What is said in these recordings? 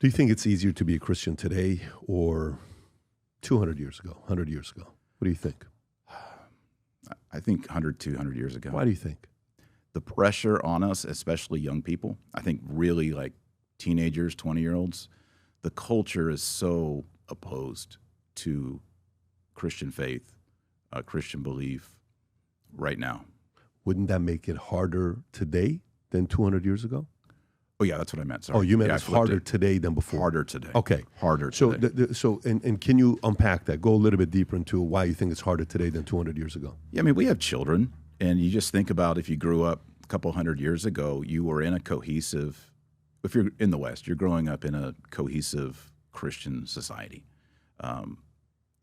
Do you think it's easier to be a Christian today or 200 years ago, 100 years ago? What do you think? I think 100, 200 years ago. Why do you think? The pressure on us, especially young people, I think really like teenagers, 20-year-olds, the culture is so opposed to Christian faith, Christian belief right now. Wouldn't that make it harder today than 200 years ago? Oh, yeah, that's what I meant. Sorry. Oh, you meant it's harder today than before? Harder today. Okay. Harder so today. And can you unpack that? Go a little bit deeper into why you think it's harder today than 200 years ago. Yeah, I mean, we have children, and you just think about if you grew up a couple hundred years ago, you were in a cohesive, if you're in the West, you're growing up in a cohesive Christian society.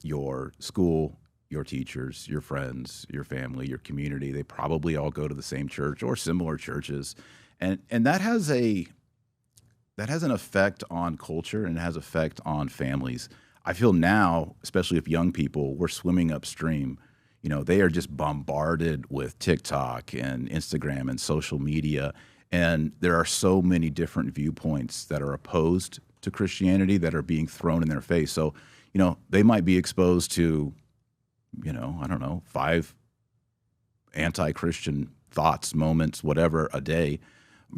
Your school, your teachers, your friends, your family, your community, they probably all go to the same church or similar churches. And that has an effect on culture, and it has effect on families. I feel now, especially with young people, we're swimming upstream. You know, they are just bombarded with TikTok and Instagram and social media, and there are so many different viewpoints that are opposed to Christianity that are being thrown in their face. So, you know, they might be exposed to, you know, I don't know, 5 anti-Christian thoughts, moments, whatever, a day.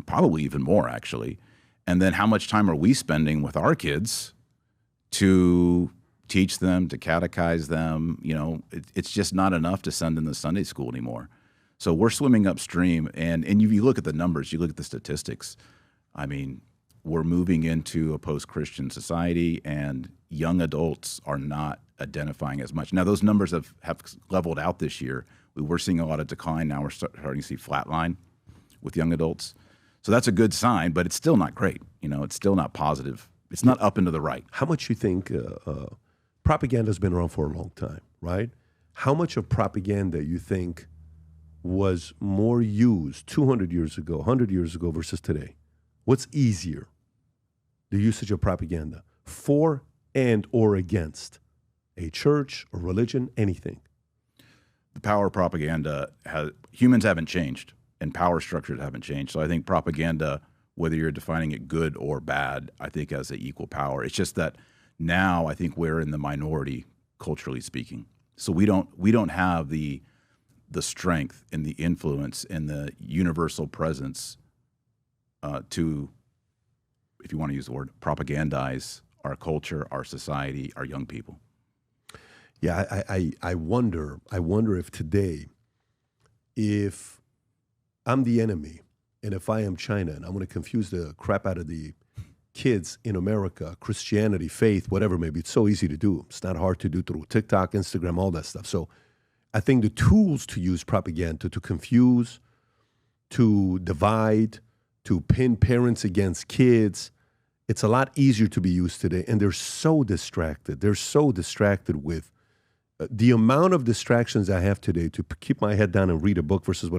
Probably even more, actually. And then how much time are we spending with our kids to teach them, to catechize them? You know, it's just not enough to send them to Sunday school anymore. So we're swimming upstream. And you look at the numbers, you look at the statistics. I mean, we're moving into a post-Christian society, and young adults are not identifying as much. Now, those numbers have leveled out this year. We were seeing a lot of decline. Now we're starting to see flatline with young adults. So that's a good sign, but it's still not great. You know, it's still not positive. It's not up and to the right. How much you think propaganda has been around for a long time, right? How much of propaganda you think was more used 200 years ago, 100 years ago versus today? What's easier, the usage of propaganda for and or against a church or religion, anything? The power of propaganda, humans haven't changed. And power structures haven't changed. So I think propaganda, whether you're defining it good or bad, I think has an equal power. It's just that now I think we're in the minority, culturally speaking. So we don't have the strength and the influence and the universal presence to, if you want to use the word, propagandize our culture, our society, our young people. Yeah, I wonder if today, if I'm the enemy, and if I am China, and I'm going to confuse the crap out of the kids in America, Christianity, faith, whatever, maybe it's so easy to do. It's not hard to do through TikTok, Instagram, all that stuff. So I think the tools to use propaganda to confuse, to divide, to pin parents against kids, it's a lot easier to be used today. And they're so distracted. They're so distracted with the amount of distractions I have today to keep my head down and read a book versus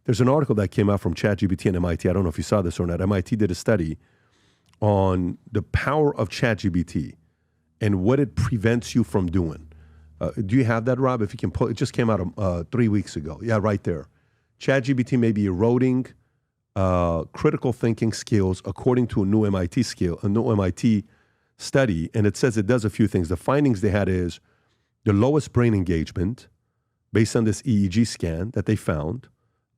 there's an article that came out from ChatGPT and MIT. I don't know if you saw this or not. MIT did a study on the power of ChatGPT and what it prevents you from doing. Do you have that, Rob? If you can pull, it just came out 3 weeks ago. Yeah, right there. ChatGPT may be eroding critical thinking skills according to a new MIT study, and it says it does a few things. The findings they had is the lowest brain engagement based on this EEG scan that they found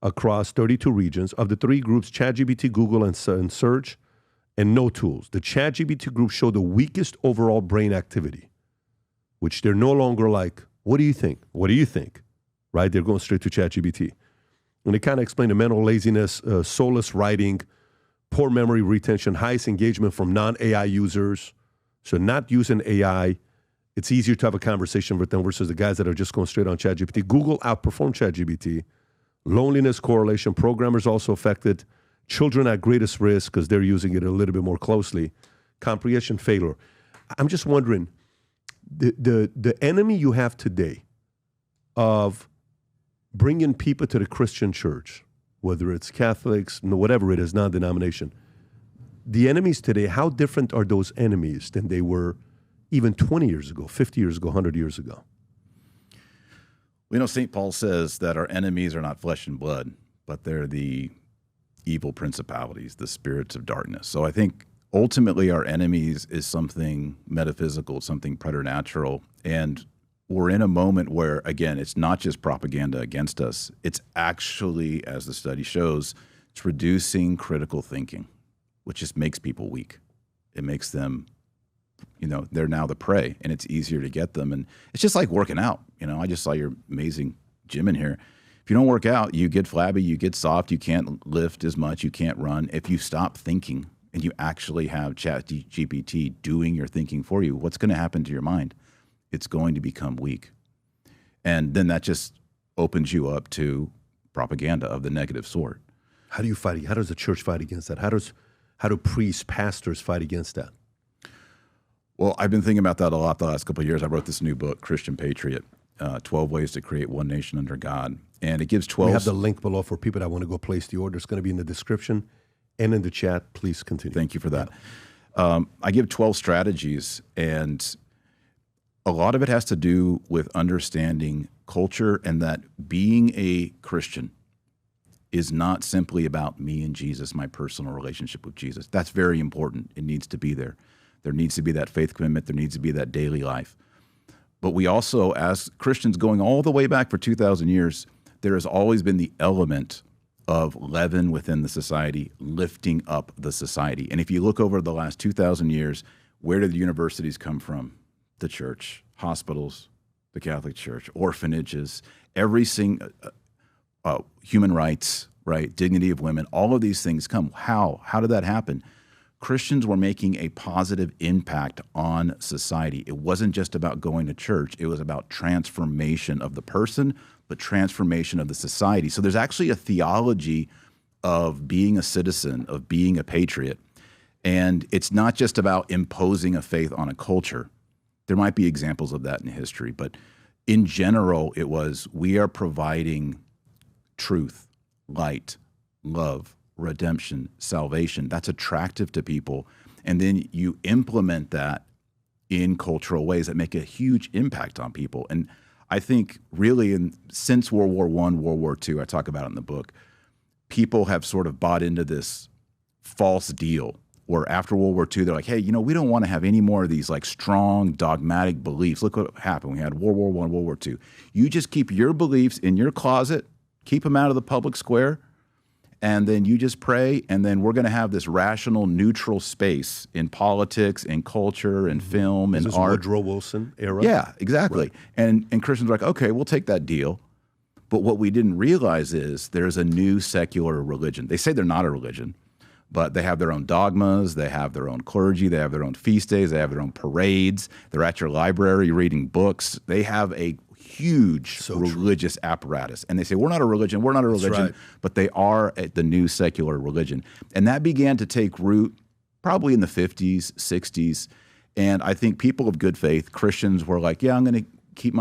across 32 regions. Of the 3 groups, ChatGPT, Google, and Search, and no tools. The ChatGPT group showed the weakest overall brain activity, which they're no longer like, what do you think? What do you think? Right? They're going straight to ChatGPT. And they kind of explain the mental laziness, soulless writing, poor memory retention, highest engagement from non-AI users. So not using AI, it's easier to have a conversation with them versus the guys that are just going straight on ChatGPT. Google outperformed ChatGPT. Loneliness correlation, programmers also affected. Children at greatest risk because they're using it a little bit more closely. Comprehension failure. I'm just wondering, the enemy you have today of bringing people to the Christian church, whether it's Catholics, whatever it is, non-denomination, the enemies today, how different are those enemies than they were even 20 years ago, 50 years ago, 100 years ago? We know St. Paul says that our enemies are not flesh and blood, but they're the evil principalities, the spirits of darkness. So I think ultimately our enemies is something metaphysical, something preternatural. And we're in a moment where, again, it's not just propaganda against us. It's actually, as the study shows, it's reducing critical thinking, which just makes people weak. It makes them, they're now the prey, and it's easier to get them. And it's just like working out. I just saw your amazing gym in here. If you don't work out, you get flabby, you get soft, you can't lift as much, you can't run. If you stop thinking and you actually have ChatGPT doing your thinking for you, what's going to happen to your mind? It's going to become weak. And then that just opens you up to propaganda of the negative sort. How do you fight? How does the church fight against that? How do priests, pastors fight against that? Well, I've been thinking about that a lot the last couple of years. I wrote this new book, Christian Patriot, 12 Ways to Create One Nation Under God. And it gives 12... We have the link below for people that want to go place the order. It's going to be in the description and in the chat. Please continue. Thank you for that. I give 12 strategies, and a lot of it has to do with understanding culture, and that being a Christian is not simply about me and Jesus, my personal relationship with Jesus. That's very important. It needs to be there. There needs to be that faith commitment. There needs to be that daily life. But we also, as Christians going all the way back for 2,000 years, there has always been the element of leaven within the society, lifting up the society. And if you look over the last 2,000 years, where did the universities come from? The church, hospitals, the Catholic Church, orphanages, every single human rights, right? Dignity of women, all of these things come. How? How did that happen? Christians were making a positive impact on society. It wasn't just about going to church. It was about transformation of the person, but transformation of the society. So there's actually a theology of being a citizen, of being a patriot. And it's not just about imposing a faith on a culture. There might be examples of that in history, but in general, it was, we are providing truth, light, love, redemption, salvation. That's attractive to people. And then you implement that in cultural ways that make a huge impact on people. And I think really since World War I, World War II, I talk about it in the book, people have sort of bought into this false deal where after World War II, they're like, hey, we don't want to have any more of these like strong dogmatic beliefs. Look what happened. We had World War I, World War II. You just keep your beliefs in your closet, keep them out of the public square, and then you just pray, and then we're going to have this rational, neutral space in politics, in culture, in film, and art. Woodrow Wilson era? Yeah, exactly. Right. And Christians are like, okay, we'll take that deal. But what we didn't realize is there's a new secular religion. They say they're not a religion, but they have their own dogmas, they have their own clergy, they have their own feast days, they have their own parades, they're at your library reading books. They have a huge religious apparatus. And they say, we're not a religion, Right. But they are the new secular religion. And that began to take root probably in the 50s, 60s. And I think people of good faith, Christians, were like, yeah, I'm going to keep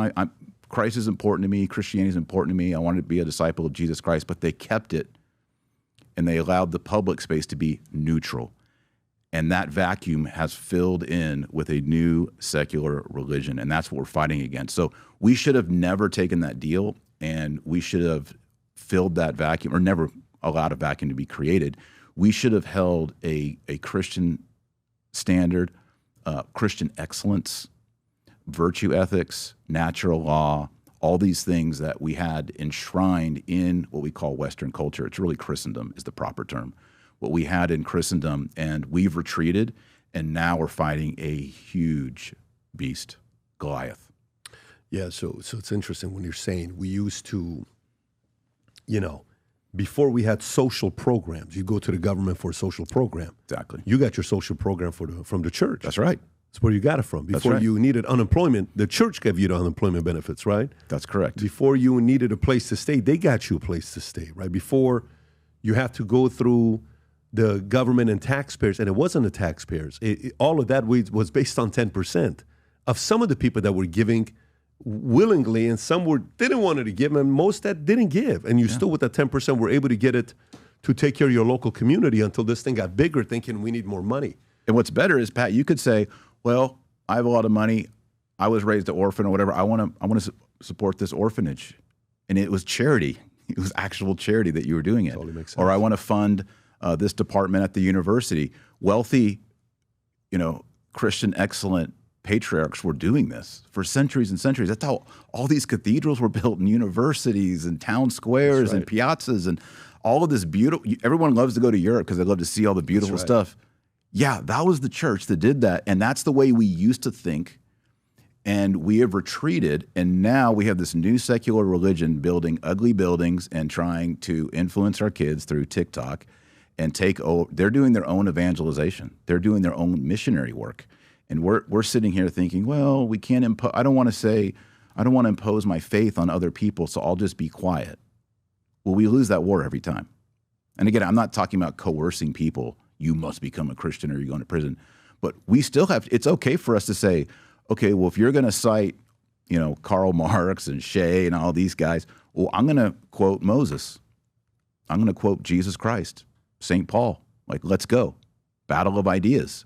Christ is important to me, Christianity is important to me, I want to be a disciple of Jesus Christ. But they kept it, and they allowed the public space to be neutral. And that vacuum has filled in with a new secular religion, and that's what we're fighting against. So we should have never taken that deal, and we should have filled that vacuum, or never allowed a vacuum to be created. We should have held a Christian standard, Christian excellence, virtue ethics, natural law, all these things that we had enshrined in what we call Western culture. It's really Christendom is the proper term. What we had in Christendom, and we've retreated, and now we're fighting a huge beast, Goliath. Yeah, so it's interesting when you're saying we used to, before we had social programs, you go to the government for a social program. Exactly. You got your social program from the church. That's right. That's where you got it from. Before you needed unemployment, the church gave you the unemployment benefits, right? That's correct. Before you needed a place to stay, they got you a place to stay, right? Before you have to go through the government and taxpayers, and it wasn't the taxpayers. All of that was based on 10% of some of the people that were giving willingly, and some didn't want to give, and most that didn't give. And you still, with that 10%, were able to get it to take care of your local community until this thing got bigger, thinking we need more money. And what's better is, Pat, you could say, well, I have a lot of money. I was raised an orphan or whatever. I want to support this orphanage. And it was charity. It was actual charity that you were doing it. Totally makes sense. Or I want to fund this department at the university. Wealthy Christian excellent patriarchs were doing this for centuries and centuries. That's how all these cathedrals were built, and universities and town squares and piazzas and all of this beautiful. Everyone loves to go to Europe because they love to see all the beautiful stuff. Yeah, that was the church that did that. And that's the way we used to think. And we have retreated. And now we have this new secular religion building ugly buildings and trying to influence our kids through TikTok and take over. They're doing their own evangelization. They're doing their own missionary work. And we're sitting here thinking, well, we can't impose. I don't want to impose my faith on other people, so I'll just be quiet. Well, we lose that war every time. And again, I'm not talking about coercing people. You must become a Christian or you're going to prison. But we still have. It's okay for us to say, okay, well, if you're going to cite, Karl Marx and Shea and all these guys, well, I'm going to quote Moses. I'm going to quote Jesus Christ, St. Paul. Like, let's go. Battle of ideas.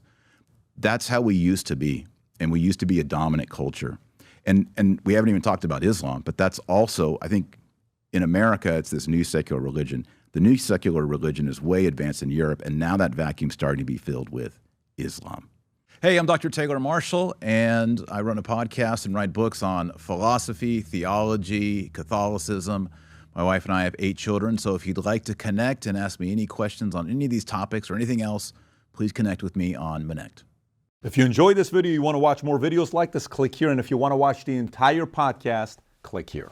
That's how we used to be, and we used to be a dominant culture. And we haven't even talked about Islam, but that's also, I think, in America, it's this new secular religion. The new secular religion is way advanced in Europe, and now that vacuum's starting to be filled with Islam. Hey, I'm Dr. Taylor Marshall, and I run a podcast and write books on philosophy, theology, Catholicism. My wife and I have 8 children, so if you'd like to connect and ask me any questions on any of these topics or anything else, please connect with me on Connect. If you enjoyed this video, you want to watch more videos like this, click here. And if you want to watch the entire podcast, click here.